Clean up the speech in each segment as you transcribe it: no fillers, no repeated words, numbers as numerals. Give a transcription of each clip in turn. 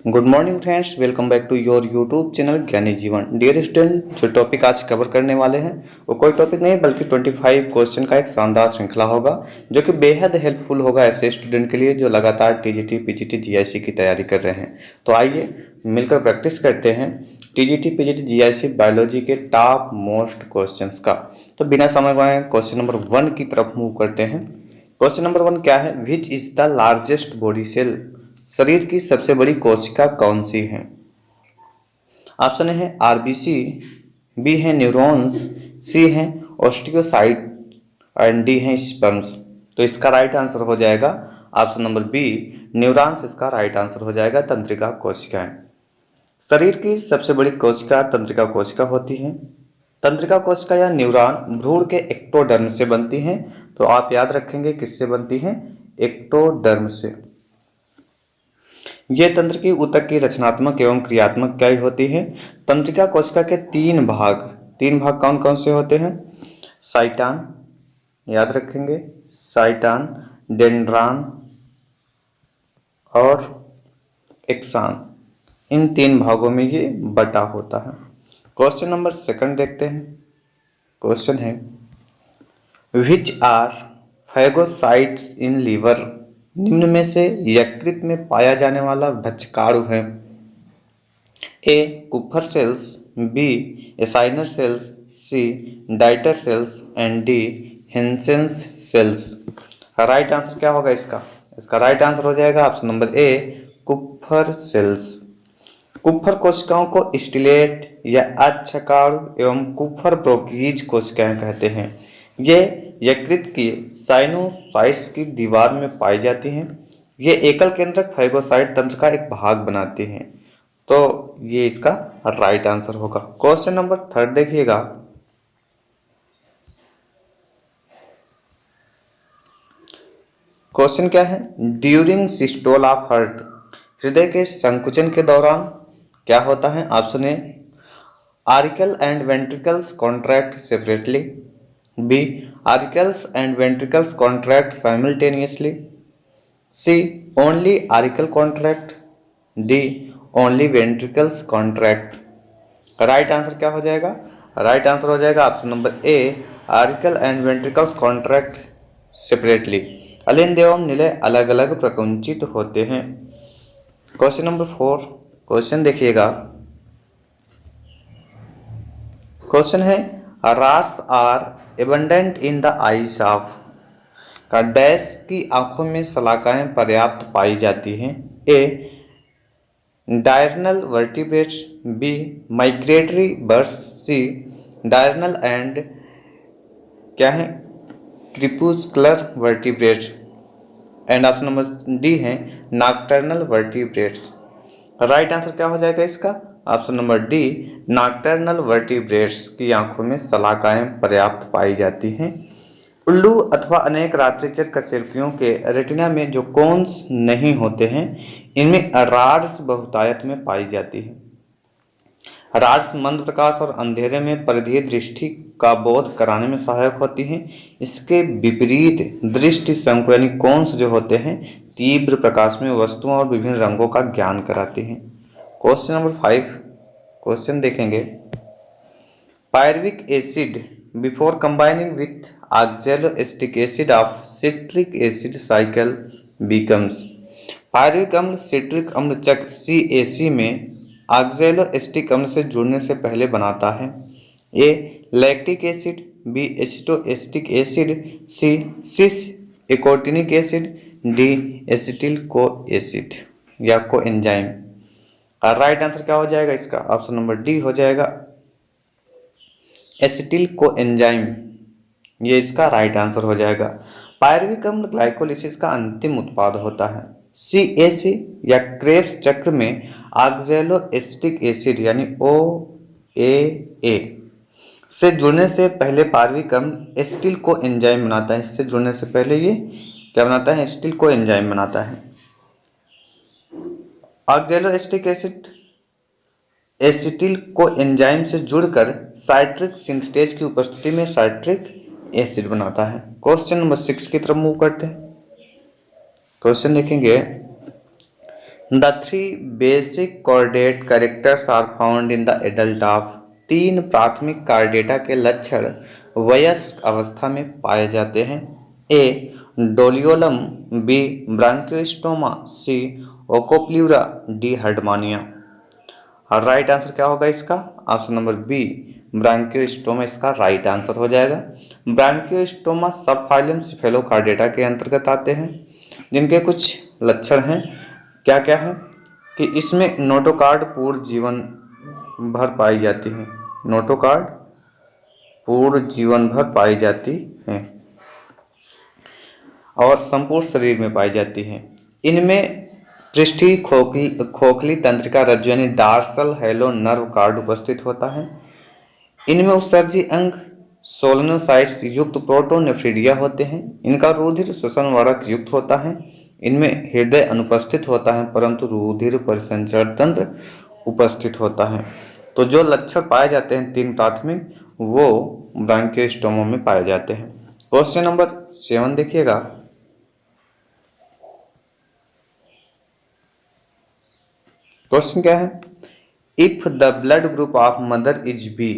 Good morning friends, welcome back to your YouTube channel Gyani Jeevan. Dear student, जो topic आज cover करने वाले हैं वो कोई टॉपिक नहीं बल्कि 25 क्वेश्चन का एक शानदार श्रृंखला होगा जो कि बेहद हेल्पफुल होगा ऐसे स्टूडेंट के लिए जो लगातार टीजीटी, पीजीटी, जीआईसी की तैयारी कर रहे हैं। तो आइए मिलकर प्रैक्टिस करते हैं टीजीटी, पीजीटी, जीआईसी बायोलॉजी के टॉप मोस्ट क्वेश्चन का। तो बिना समय गवाए क्वेश्चन नंबर 1 की तरफ मूव करते हैं। क्वेश्चन नंबर 1 क्या है? Which is the largest body cell? शरीर की सबसे बड़ी कोशिका कौन सी है? ऑप्शन है आरबीसी, बी है न्यूरॉन्स, सी है ऑस्टियोसाइट एंड डी है स्पर्म्स। तो इसका राइट आंसर हो जाएगा ऑप्शन नंबर बी, न्यूरॉन्स इसका राइट आंसर हो जाएगा। तंत्रिका कोशिकाएं। शरीर की सबसे बड़ी कोशिका तंत्रिका कोशिका होती है। तंत्रिका कोशिका या न्यूरॉन भ्रूण के एक्टोडर्म से बनती हैं। तो आप याद रखेंगे किससे बनती हैं? एक्टोडर्म से। ये तंत्र की ऊतक की रचनात्मक एवं क्रियात्मक इकाई होती है। तंत्रिका कोशिका के तीन भाग कौन कौन से होते हैं? साइटॉन, याद रखेंगे, साइटॉन, डेंड्रॉन और एक्सॉन। इन तीन भागों में ये बटा होता है। क्वेश्चन नंबर 2 देखते हैं। क्वेश्चन है which are phagocytes in liver? निम्न में से यकृत में पाया जाने वाला भक्षकाणु है? A Kupffer cells, B acinar cells, C Deiters cells and D Hensen's cells. Right answer क्या होगा इसका? इसका राइट आंसर हो जाएगा option number A, Kupffer cells. Kupffer कोशिकाओं को स्टिलेट या अक्षकाणु एवं कुप्फर ब्रोकीज कोशिकाएं कहते हैं। ये यकृत की साइनोसाइट्स की दीवार में पाई जाती हैं। ये एकल केंद्रक फैगोसाइट तंत्र का एक भाग बनाती हैं। तो ये इसका राइट आंसर होगा। क्वेश्चन नंबर 3 देखिएगा। क्वेश्चन क्या है? ड्यूरिंग सिस्टोल ऑफ हार्ट, हृदय के संकुचन के दौरान क्या होता है? Option A auricles and ventricles contract separately, B auricles and ventricles contract simultaneously, C only auricle contract, D only ventricles contract। Right answer क्या हो जाएगा? राइट आंसर हो जाएगा option number A, auricle and ventricles contract separately. अलिंद एवं निलय अलग अलग प्रकुंचित होते हैं। क्वेश्चन नंबर 4 क्वेश्चन देखिएगा। क्वेश्चन है rods are abundant in the eyes of का डैश की आंखों में शलाकाएं पर्याप्त पाई जाती हैं? A diurnal vertebrates, B migratory birds, C diurnal and क्या है crepuscular vertebrates and option number D है नॉकटर्नल वर्टिब्रेट्स। राइट आंसर क्या हो जाएगा इसका? Option number D, nocturnal vertebrates की आंखों में शलाकाएं पर्याप्त पाई जाती हैं। उल्लू अथवा अनेक रात्रिचर कशेरुकियों के रेटिना में जो कोन्स नहीं होते हैं, इनमें रॉड्स बहुतायत में पाई जाती है। रॉड्स मंद प्रकाश और अंधेरे में परिधीय दृष्टि का बोध कराने में सहायक होती हैं। इसके विपरीत दृष्टि शंकु यानी कोन्स जो होते हैं, तीव्र प्रकाश में वस्तुओं और विभिन्न रंगों का ज्ञान कराती हैं। क्वेश्चन नंबर 5 क्वेश्चन देखेंगे। Pyruvic acid before combining with oxaloacetic acid of citric acid cycle becomes. Pyruvic अम्ल सिट्रिक अम्ल चक्र CAC में ऑक्सैलोएसिटिक अम्ल से जुड़ने से पहले बनाता है। A lactic acid, B acetoacetic acid, C cis aconitic acid, D acetyl co acid या को एंजाइम। राइट आंसर क्या हो जाएगा इसका? ऑप्शन नंबर डी हो जाएगा एसिटिल को एंजाइम। ये इसका राइट आंसर हो जाएगा। पायरुविक अम्ल ग्लाइकोलिसिस का अंतिम उत्पाद होता है। CAC या क्रेब्स चक्र में ऑक्सैलोएसिटिक एसिड यानी OAA से जुड़ने से पहले पायरुविक अम्ल एसिटिल को एंजाइम बनाता है। इससे जुड़ने से पहले ये क्या बनाता है? एसिटिल को एंजाइम बनाता है। ऑक्सैलोएसिटिक एसिड एसिटिल को एंजाइम से जुड़कर साइट्रिक सिंथेज की उपस्थिति में साइट्रिक एसिड बनाता है। क्वेश्चन नंबर 6 की तरफ मूव करते हैं। क्वेश्चन देखेंगे the three basic chordate characters are found in the adult of. तीन प्राथमिक कार्डेटा के लक्षण वयस्क अवस्था में पाए जाते हैं। ए डोलियोलम, बी ब्रांकियोस्टोमा, सी ओकोप्ल्यूरा, डी हर्डमानिया। और राइट आंसर क्या होगा इसका? ऑप्शन नंबर बी ब्रांकियोस्टोमा इसका राइट आंसर हो जाएगा। ब्रांकियोस्टोमा सब फाइलम सिफेलोकार्डेटा के अंतर्गत आते हैं, जिनके कुछ लक्षण हैं। क्या क्या है कि इसमें नोटोकार्ड पूर्ण जीवन भर पाई जाती है। नोटोकार्ड पूर्ण जीवन भर पाई जाती है और संपूर्ण शरीर में पाई जाती है। इनमें पृष्ठीय खोखली तंत्रिका रज्जु यानी डार्सल हेलो नर्व कार्ड उपस्थित होता है। इनमें उत्सर्जी अंग सोलेनोसाइट्स युक्त प्रोटोनेफ्रिडिया होते हैं। इनका रुधिर श्वसन वड़क युक्त होता है। इनमें हृदय अनुपस्थित होता है परंतु रुधिर परिसंचरण तंत्र उपस्थित होता है। तो जो लक्षण पाए जाते हैं तीन प्राथमिक, वो ब्रांकियोस्टोमा में पाए जाते हैं। क्वेश्चन नंबर 7 देखिएगा। क्वेश्चन क्या है? If the blood group of mother is B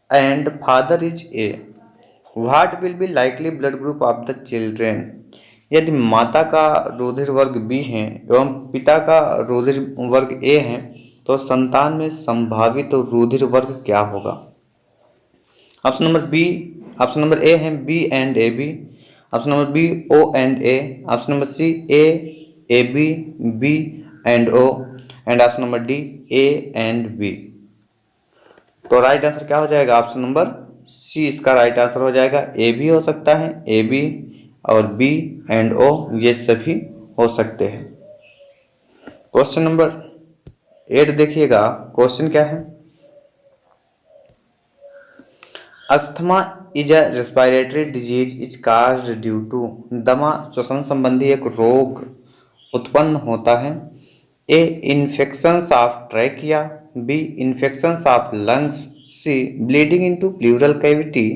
and father is A, what will be likely blood group of the children. यदि माता का रुधिर वर्ग बी है एवं पिता का रुधिर वर्ग ए है तो संतान में संभावित रुधिर वर्ग क्या होगा? Option number B, option number A है B and A B, option number B O and A, option number C A B, B and O, and option number D A and B. तो right answer क्या हो जाएगा? Option number सी इसका right answer हो जाएगा। ए भी हो सकता है, ए बी और बी एंड ओ ये सभी हो सकते हैं। क्वेश्चन नंबर 8 देखिएगा। क्वेश्चन क्या है? Asthma is a respiratory disease is caused due to. दमा श्वसन संबंधी एक रोग उत्पन्न होता है। A infections of trachea, B infections of lungs, C bleeding into pleural cavity,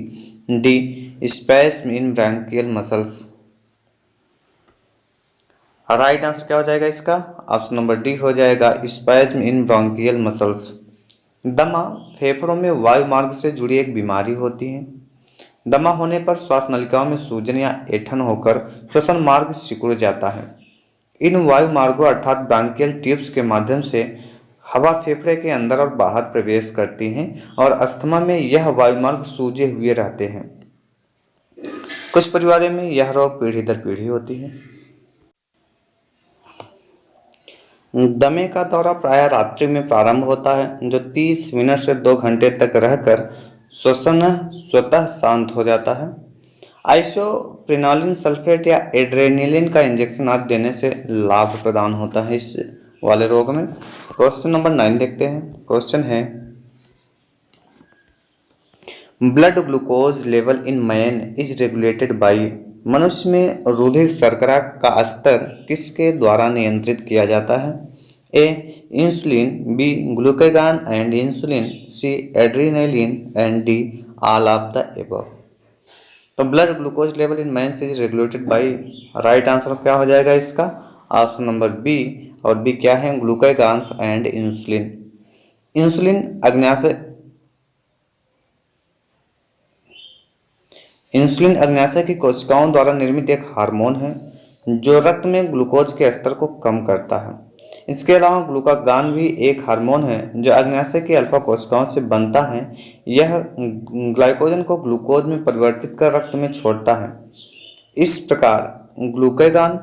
D spasm in bronchial muscles. Right answer क्या हो जाएगा इसका? ऑप्शन नंबर डी हो जाएगा, स्पैस्म इन ब्रांकियल मसल्स। दमा फेफड़ों में वायु मार्ग से जुड़ी एक बीमारी होती है। दमा होने पर श्वास नलिकाओं में सूजन या ऐंठन होकर श्वसन मार्ग सिकुड़ जाता है। इन वायु मार्गों अर्थात ब्रांकियल ट्यूब्स के माध्यम से हवा फेफड़े के अंदर और बाहर प्रवेश करती हैं और अस्थमा में यह वायु मार्ग सूजे हुए रहते हैं। कुछ परिवारों में यह रोग पीढ़ी दर पीढ़ी होती है। दमे का दौरा प्रायः रात्रि में प्रारंभ होता है, जो 30 मिनट से 2 घंटे तक रहकर श्वसन स्वतः शांत हो जाता है। आइसोप्रिनोलिन सल्फेट या एड्रेनालिन का इंजेक्शन आदि देने से लाभ प्रदान होता है इस वाले रोग में। क्वेश्चन नंबर 9 देखते हैं। क्वेश्चन है blood glucose level in man is regulated by. मनुष्य में रुधिर शर्करा का स्तर किसके द्वारा नियंत्रित किया जाता है? A insulin, B glucagon and insulin, C adrenaline and D all of the above. तो blood glucose level in man is regulated by, right answer क्या हो जाएगा इसका? ऑप्शन नंबर बी, और बी क्या है? Glucagons and insulin. इंसुलिन अग्न्याशय की कोशिकाओं द्वारा निर्मित एक हार्मोन है जो रक्त में ग्लूकोज के स्तर को कम करता है। इसके अलावा ग्लूकागॉन भी एक हार्मोन है जो अग्न्याशय की अल्फा कोशिकाओं से बनता है। यह ग्लाइकोजन को ग्लूकोज में परिवर्तित कर रक्त में छोड़ता है। इस प्रकार ग्लूकागॉन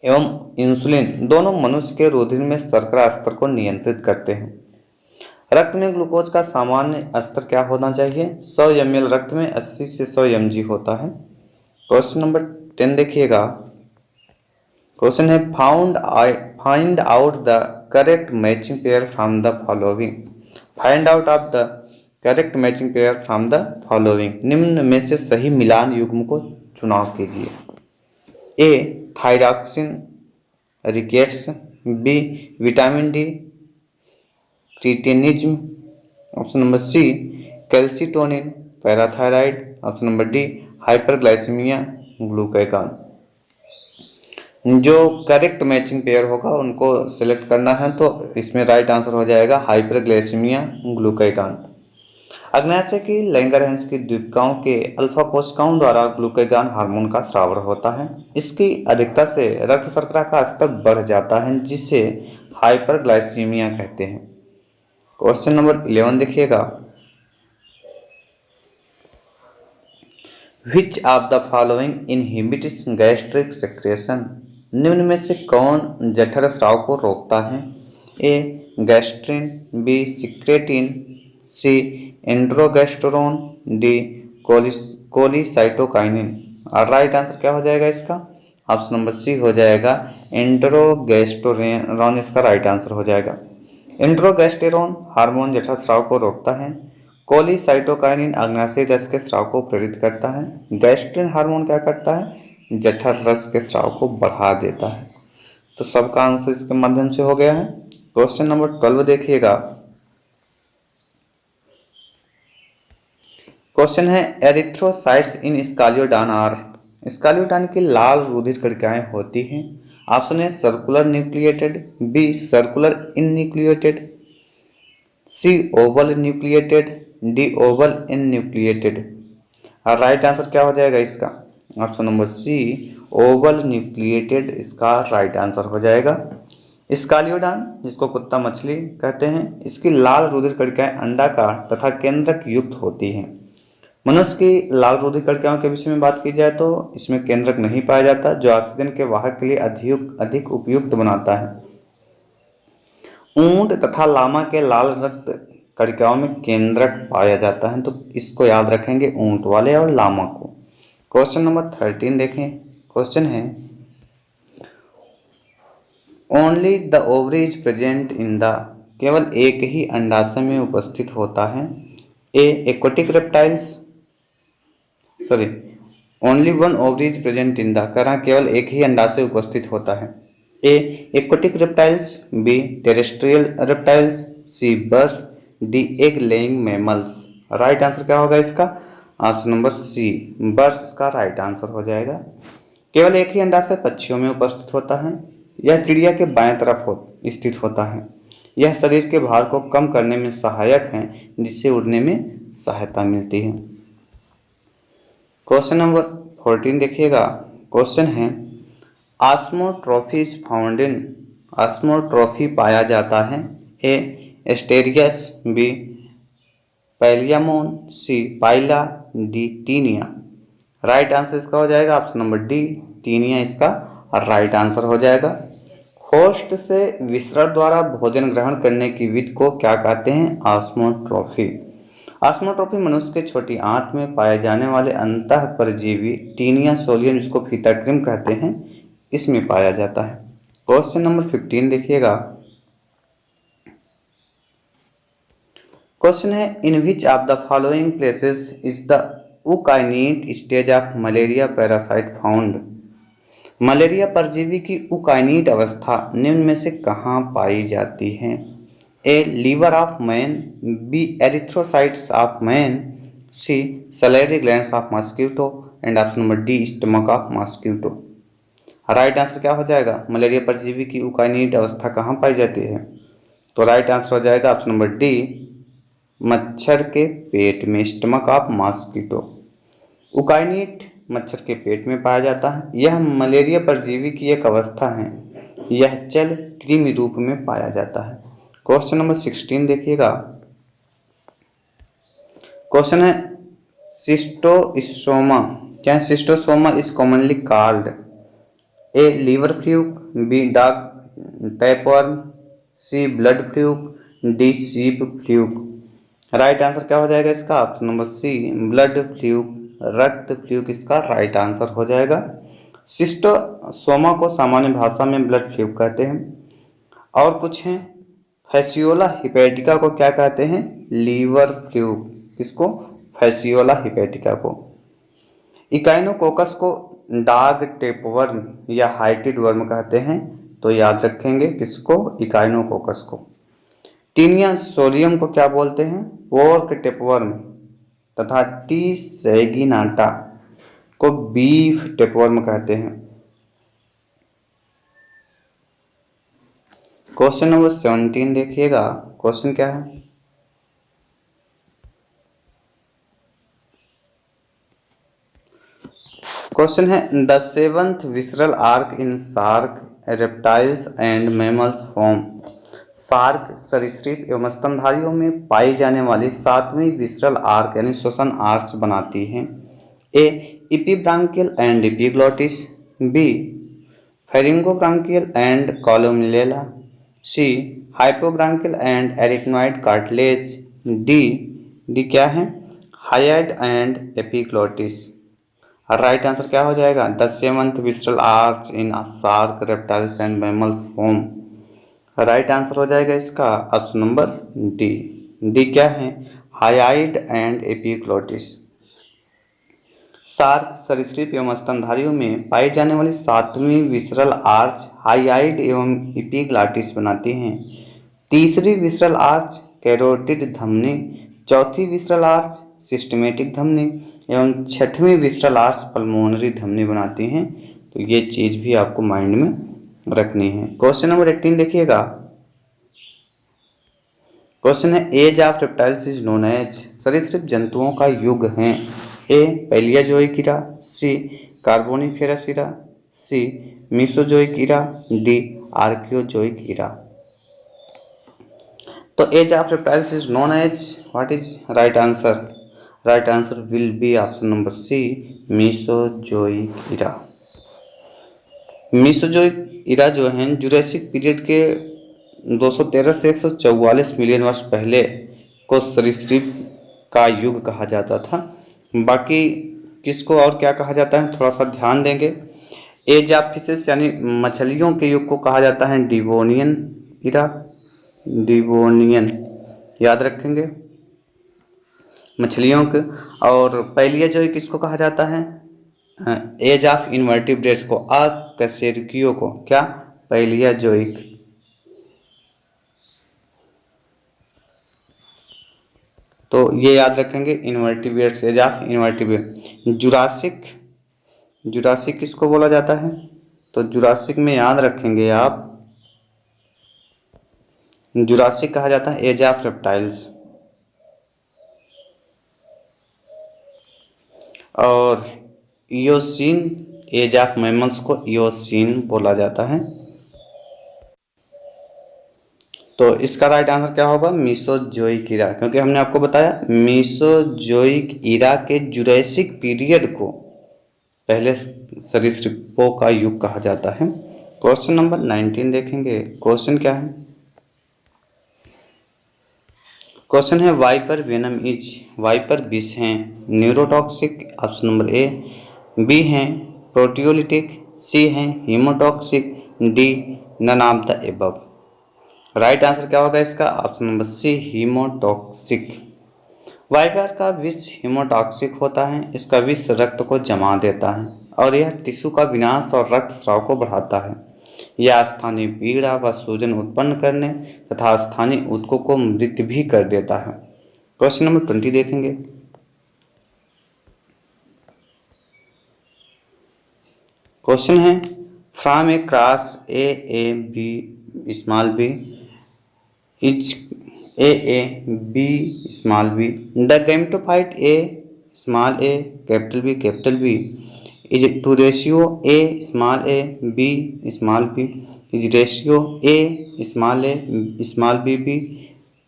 एवं इंसुलिन दोनों मनुष्य के रुधिर में शर्करा स्तर को नियंत्रित करते हैं। रक्त में ग्लूकोज का सामान्य स्तर क्या होना चाहिए? 100 ml रक्त में 80 से 100 mg होता है। क्वेश्चन नंबर 10 देखिएगा। क्वेश्चन है find out the correct matching pair from the following. Find out of the correct matching pair from the following. निम्न में से सही मिलान युग्म को चुनाव कीजिए। A thyroxine rickets, B vitamin D cretinism, option number C calcitonin parathyroid, option number D hyperglycaemia glucagon. जो करेक्ट मैचिंग पेयर होगा उनको सिलेक्ट करना है, तो इसमें राइट आंसर हो जाएगा हाइपरग्लाइसीमिया ग्लूकागॉन। अग्नाशय की लैंगरहैंस की द्वीपिकाओं के अल्फा कोशिकाओं द्वारा ग्लूकागॉन हार्मोन का स्राव होता है। इसकी अधिकता से रक्त शर्करा का स्तर बढ़ जाता है, जिसे हाइपरग्लाइसीमिया कहते हैं। क्वेश्चन नंबर 11 देखिएगा, विच of the following inhibits gastric secretion, निम्न में से कौन जठर स्राव को रोकता है? ए गैस्ट्रिन, बी सिक्रेटिन, सी एंड्रोगेस्टेरोन, डी कोलिसाइटोकाइनिन। और राइट आंसर क्या हो जाएगा इसका? ऑप्शन नंबर सी हो जाएगा एंड्रोगेस्टेरोन, इसका राइट आंसर हो जाएगा। एंड्रोगेस्टेरोन हार्मोन जठर स्राव को रोकता है। कोलिसाइटोकाइनिन अग्नाशय रस के स्राव को प्रेरित करता है। गैस्ट्रिन हार्मोन क्या करता है? जठर रस के स्राव को बढ़ा देता है। तो सबका आंसर इसके माध्यम से हो गया है। क्वेश्चन नंबर 12 देखिएगा, क्वेश्चन है एरिथ्रोसाइट्स इन स्कालियोडान आर, स्कालियोडान की लाल रुधिर कणिकाएं होती हैं। Option A circular nucleated, B circular enucleated, C oval nucleated, D oval enucleated. और राइट आंसर क्या हो जाएगा इसका? Option number C oval nucleated इसका राइट आंसर हो जाएगा। स्कालियोडान, जिसको कुत्ता मछली कहते हैं, इसकी लाल रुधिर कणिकाएं अंडाकार तथा केंद्रक युक्त होती हैं। मनुष्य की लाल रुधिर कणिकाओं के विषय में बात की जाए तो इसमें केंद्रक नहीं पाया जाता, जो ऑक्सीजन के वाहक के लिए अधिक उपयुक्त बनाता है। ऊंट तथा लामा के लाल रक्त कणिकाओं में केंद्रक पाया जाता है, तो इसको याद रखेंगे, ऊंट वाले और लामा को। क्वेश्चन नंबर 13 देखें। क्वेश्चन है only the ovary is present in the, केवल एक ही अंडाशय में उपस्थित होता है। A aquatic reptiles, sorry, only one ovary is present in the, कह रहा केवल एक ही अंडाशय उपस्थित होता है। A aquatic reptiles, B terrestrial reptiles, C birds, D egg laying mammals. Right answer क्या होगा इसका? ऑप्शन नंबर सी बर्ड्स का राइट आंसर हो जाएगा। केवल एक ही अंडाशय पक्षियों में उपस्थित होता है। यह चिड़िया के बाएं तरफ स्थित होता है। यह शरीर के भार को कम करने में सहायक है, जिससे उड़ने में सहायता मिलती है। क्वेश्चन नंबर 14 देखिएगा। क्वेश्चन है ऑस्मोट्रॉफी इज फाउंड इन, ऑस्मोट्रॉफी पाया जाता है। ए एस्टेरियस, बी पैलियामोन, सी पाइला, डी टीनिया। राइट आंसर इसका हो जाएगा ऑप्शन नंबर डी टीनिया इसका राइट आंसर हो जाएगा। होस्ट से विसरण द्वारा भोजन ग्रहण करने की विधि को क्या कहते हैं? ऑस्मोट्रॉफी। ऑस्मोट्रॉफी मनुष्य के छोटी आंत में पाए जाने वाले अंतःपरजीवी टीनिया सोलियम, जिसको फीताक्रिम कहते हैं, इसमें पाया जाता है। क्वेश्चन नंबर 15 देखिएगा। क्वेश्चन है in which of the following places is the ookinete stage of malaria parasite found, malaria परजीवी की उकाइनेट अवस्था निम्न में से कहाँ पाई जाती है? A liver of man, B erythrocytes of man, C salivary glands of mosquito, and option number D stomach of mosquito. Right answer क्या हो जाएगा? मलेरिया परजीवी की उकाइनेट अवस्था कहाँ पाई जाती है? तो राइट आंसर हो जाएगा ऑप्शन नंबर डी मच्छर के पेट में, स्टमक ऑफ मॉस्किटो। उकाइनेट मच्छर के पेट में पाया जाता है। यह मलेरिया परजीवी की एक अवस्था है। यह जल कृमि रूप में पाया जाता है। क्वेश्चन नंबर 16 देखिएगा। क्वेश्चन है सिस्टोसोमा, क्या है? Schistosoma is commonly called A liver fluke, B dog tapeworm, C blood fluke, D sheep fluke. Right answer क्या हो जाएगा इसका? Option number C blood fluke, रक्त फ्लूक इसका राइट आंसर हो जाएगा। सिस्टोसोमा को सामान्य भाषा में ब्लड फ्लूक कहते हैं। और कुछ हैं, फैसियोला हिपैटिका को क्या कहते हैं? Liver fluke. किसको? फैसियोला हिपैटिका को। इकाइनोकोकस को डॉग टेपवर्म या हाइटिड वर्म कहते हैं, तो याद रखेंगे किसको? इकाइनोकोकस को। टीनिया सोलियम को क्या बोलते हैं? पोर्क टेपवर्म, तथा टी सैगिनाटा को बीफ टेपवर्म कहते हैं। क्वेश्चन नंबर 17 देखिएगा, क्वेश्चन क्या है। क्वेश्चन है the seventh visceral arc in shark reptiles and mammals form. Shark सरीसृप एवं स्तनधारियों में पाई जाने वाली सातवीं विसरल आर्क यानी श्वसन आर्च बनाती है। A epibranchial and epiglottis, B pharyngobranchial and columella, C hypobranchial and arytenoid cartilage, D क्या है hyoid and epiglottis. Right answer क्या हो जाएगा, the seventh visceral arch in shark reptiles and mammals form. Right answer हो जाएगा इसका option number D क्या है हाइड एंड एपिग्लोटिस। शार्क सरीसृप एवं स्तनधारियों में पाई जाने वाली सातवीं विसरल आर्च हाइड एवं एपिग्लॉटिस बनाती हैं। तीसरी विसरल आर्च कैरोटिड धमनी, चौथी विसरल आर्च सिस्टमेटिक धमनी एवं छठवीं विसरल आर्च पल्मोनरी धमनी बनाती हैं। तो ये चीज़ भी आपको माइंड में रखनी है। क्वेश्चन नंबर 18 देखिएगा, क्वेश्चन है age of reptiles is known age. सरीसृप जंतुओं का युग है। A Palaeozoic era, C Carboniferous era, C Mesozoic era, D Archaeozoic era. तो age of reptiles is known age what is right answer. Right answer will be option number C Mesozoic era. Mesozoic era जो है Jurassic period के 213 से 144 million वर्ष पहले को सरीसृप का युग कहा जाता था। बाकी किसको और क्या कहा जाता है थोड़ा सा ध्यान देंगे। एज ऑफ फिशेस यानी मछलियों के युग को कहा जाता है डिवोनियन ईरा, डिवोनियन याद रखेंगे मछलियों के। और पैलियाजोइक किसको कहा जाता है, एज ऑफ इनवर्टिब्रेट्स को, अकशेरुकियों को क्या पैलियाजोइक। तो ये याद रखेंगे invertebrates, age of invertebrate. Jurassic किसको बोला जाता है, तो जुरासिक में याद रखेंगे आप जुरासिक कहा जाता है एज ऑफ रेप्टाइल्स। और इयोसीन एज ऑफ मैमल्स को इयोसीन बोला जाता है। तो इसका राइट आंसर क्या होगा मीसोजोइक ईरा, क्योंकि हमने आपको बताया मीसोजोइक ईरा के जुरासिक पीरियड को पहले सरीसृपों का युग कहा जाता है। क्वेश्चन नंबर 19 देखेंगे, क्वेश्चन क्या है। क्वेश्चन है वाइपर वेनम इज, वाइपर विष हैं neurotoxic, option number A, B हैं प्रोटियोलिटिक, सी हैं haemotoxic, D none of the above. Right answer क्या होगा इसका option number C haemotoxic. Viper का विष हीमोटॉक्सिक होता है। इसका विष रक्त को जमा देता है और यह टिश्यू का विनाश और रक्त स्राव को बढ़ाता है। यह स्थानीय पीड़ा व सूजन उत्पन्न करने तथा स्थानीय ऊतकों को मृत भी कर देता है। क्वेश्चन नंबर 20 देखेंगे, क्वेश्चन है from A cross A B small B is A B small B the gametophyte A small A capital B is to ratio a small b small b is ratio a small b b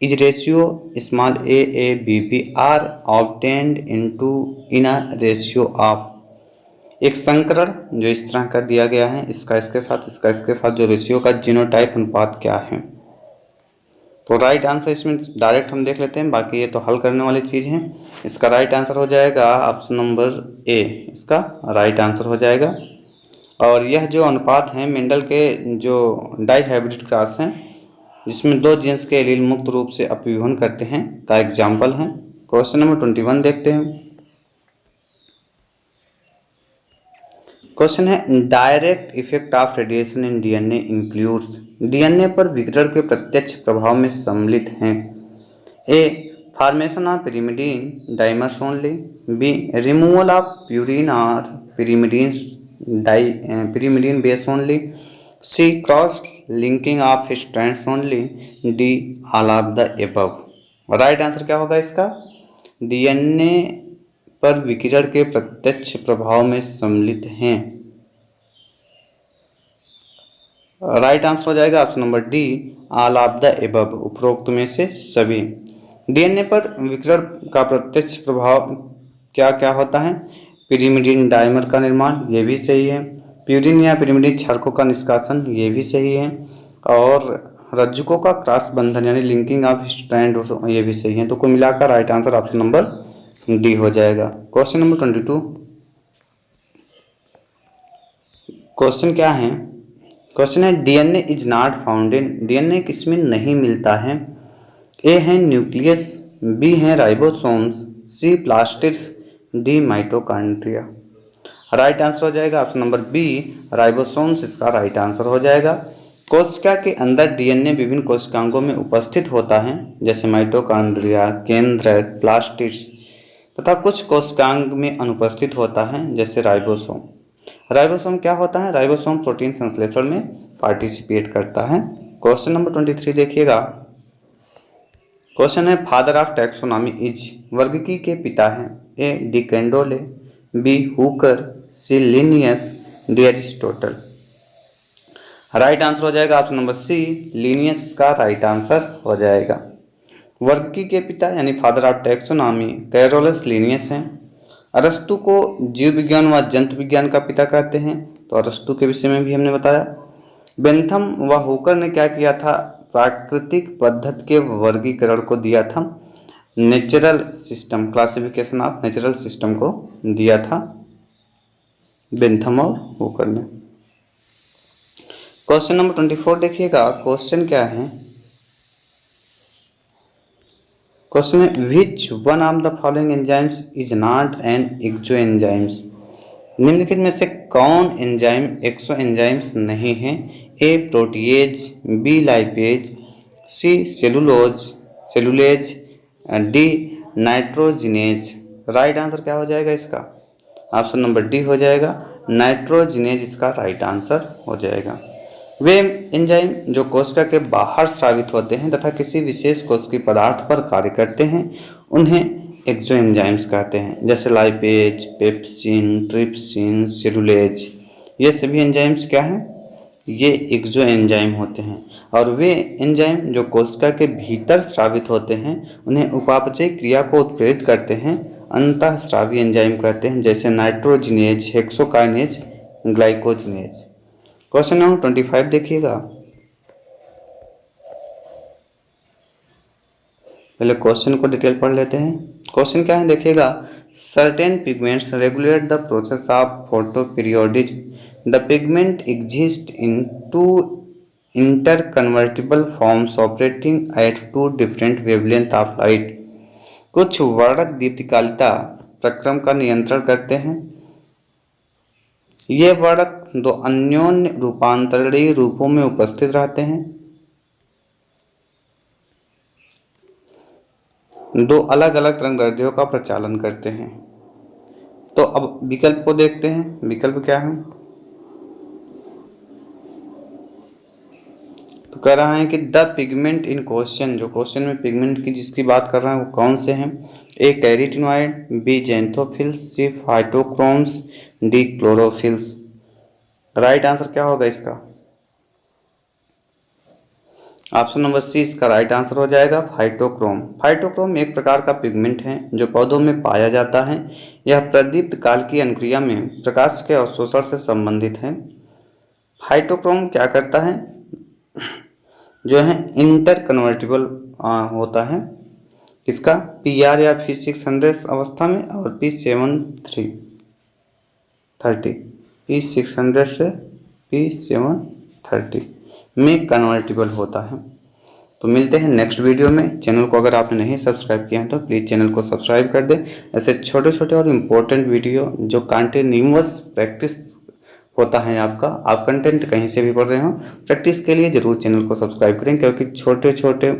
is ratio small a b b are obtained into in a ratio of। एक संकरण जो इस तरह का दिया गया है, इसका इसके साथ जो रेशियो का जीनोटाइप अनुपात क्या है। तो राइट आंसर इसमें डायरेक्ट हम देख लेते हैं, बाकी ये तो हल करने वाली चीज़ है। इसका राइट आंसर हो जाएगा ऑप्शन नंबर ए, इसका राइट आंसर हो जाएगा। और यह जो अनुपात है मेंडल के जो डाइहाइब्रिड क्रॉस हैं जिसमें दो जीन्स के एलील मुक्त रूप से अपव्यूहन करते हैं का एग्जाम्पल है। क्वेश्चन नंबर 21 देखते हैं, क्वेश्चन है direct effect of radiation in DNA includes. DNA पर विकिरण के प्रत्यक्ष प्रभाव में सम्मिलित हैं। A formation of pyrimidine dimers only, B removal of purine और pyrimidine base only, C cross linking of strands only, D all of the above. Right answer क्या होगा इसका? डीएनए पर विकिरण के प्रत्यक्ष प्रभाव में सम्मिलित हैं। राइट आंसर हो जाएगा option number D, all of the above, उपरोक्त में से सभी। डीएनए पर विकिरण का प्रत्यक्ष प्रभाव क्या क्या होता है? पिरिमिडीन डाइमर का निर्माण, ये भी सही है। प्यूरिन या पिरिमिडीन क्षारकों का निष्कासन, ये भी सही है। और रज्जुकों का क्रॉस बंधन यानी लिंकिंग ऑफ स्ट्रैंड, ये भी सही है। तो कुल मिलाकर right answer option number D हो जाएगा। Question number 22। क्वेश्चन क्या है? क्वेश्चन है DNA is not found in, DNA किसमें नहीं मिलता है? ए है न्यूक्लियस, बी है ribosomes, C plastids, D mitochondria. Right answer हो जाएगा ऑप्शन नंबर बी, राइबोसोम्स इसका राइट आंसर हो जाएगा। कोशिका के अंदर डीएनए विभिन्न कोशिकांगों में उपस्थित होता है, जैसे माइटोकॉन्ड्रिया, केंद्रक, प्लास्टिड्स, तथा कुछ कोशिकांग में अनुपस्थित होता है, जैसे राइबोसोम। राइबोसोम क्या होता है? राइबोसोम प्रोटीन संश्लेषण में पार्टिसिपेट करता है। क्वेश्चन नंबर 23 देखिएगा। क्वेश्चन है फादर ऑफ टैक्सोनॉमी इज, वर्गीकी के पिता हैं? A de Candolle, B Hooker, C Linnaeus, D Aristotle. Right answer हो जाएगा ऑप्शन नंबर सी, लिनियस का राइट आंसर हो जाएगा। वर्गीकी के पिता यानी father of taxonomy Carolus Linnaeus हैं। अरस्तु को जीव विज्ञान व जंतु विज्ञान का पिता कहते हैं, तो अरस्तु के विषय में भी हमने बताया। बेंथम व हुकर ने क्या किया था? प्राकृतिक पद्धति के वर्गीकरण को दिया था, natural system, classification of natural system को दिया था बेंथम और हुकर ने। क्वेश्चन नंबर 24 देखिएगा। क्वेश्चन क्या है? क्वेश्चन है which one of the following enzymes is not an exo enzymes, निम्नलिखित में से कौन एंजाइम एक्सो एंजाइम्स नहीं है? A protease, B lipase, C cellulase, D nitrogenase. Right answer क्या हो जाएगा इसका? ऑप्शन नंबर डी हो जाएगा, नाइट्रोजिनेज इसका राइट आंसर हो जाएगा। वे एंजाइम जो कोशिका के बाहर स्रावित होते हैं तथा किसी विशेष कोशिकीय पदार्थ पर कार्य करते हैं, उन्हें एक्सो एंजाइम्स कहते हैं, जैसे लाइपेज, पेप्सिन, ट्रिप्सिन, सेलुलेज। ये सभी एंजाइम्स क्या हैं? ये एक्सो एंजाइम होते हैं। और वे एंजाइम जो कोशिका के भीतर स्रावित होते हैं, उन्हें उपापचय क्रिया को उत्प्रेरित करते हैं, अंतःस्रावी एंजाइम कहते हैं, जैसे नाइट्रोजिनेज, हेक्सोकाइनेज, ग्लाइकोजिनेज। क्वेश्चन नंबर 25 देखिएगा। पहले क्वेश्चन को डिटेल पढ़ लेते हैं। क्वेश्चन क्या है देखिएगा। Certain pigments regulate the process of photoperiodism, the pigment exist in two interconvertible forms operating at two different wavelength of light. कुछ वर्णक दीप्तिकालिता प्रक्रम का नियंत्रण करते हैं। ये वर्णक दो अन्योन्य रूपांतरणीय रूपों में उपस्थित रहते हैं। दो अलग अलग तरंगदैर्ध्यों का प्रचालन करते हैं। तो अब विकल्प को देखते हैं। विकल्प क्या है? तो कह रहा है कि द पिगमेंट इन क्वेश्चन, जो क्वेश्चन में पिगमेंट की जिसकी बात कर रहा है वो कौन से हैं? ए कैरोटीनॉइड, बी ज़ैंथोफिल्स, सी फाइटोक्रोम्स, डी क्लोरोफिल्स। राइट आंसर क्या होगा इसका? ऑप्शन नंबर सी इसका राइट आंसर हो जाएगा, फाइटोक्रोम। फाइटोक्रोम एक प्रकार का पिगमेंट है जो पौधों में पाया जाता है। यह प्रदीप्त काल की अनुक्रिया में प्रकाश के अवशोषण से संबंधित है। फाइटोक्रोम क्या करता है? जो है इंटर कन्वर्टिबल होता है, किसका? PR या P600 अवस्था में और P730 P600 से P730 में कन्वर्टिबल होता है। तो मिलते हैं नेक्स्ट वीडियो में। चैनल को अगर आपने नहीं सब्सक्राइब किया है तो प्लीज़ चैनल को सब्सक्राइब कर दें। ऐसे छोटे छोटे और इम्पोर्टेंट वीडियो जो कंटिन्यूअस प्रैक्टिस होता है आपका, आप कंटेंट कहीं से भी पढ़ रहे हो, प्रैक्टिस के लिए ज़रूर चैनल को सब्सक्राइब करें, क्योंकि छोटे छोटे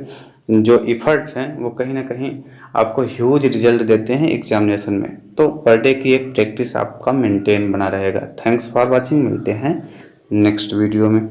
जो इफ़र्ट्स हैं वो कहीं ना कहीं आपको ह्यूज रिजल्ट देते हैं एग्जामिनेशन में। तो पर डे की एक प्रैक्टिस आपका मेंटेन बना रहेगा। Thanks for watching. मिलते हैं नेक्स्ट वीडियो में।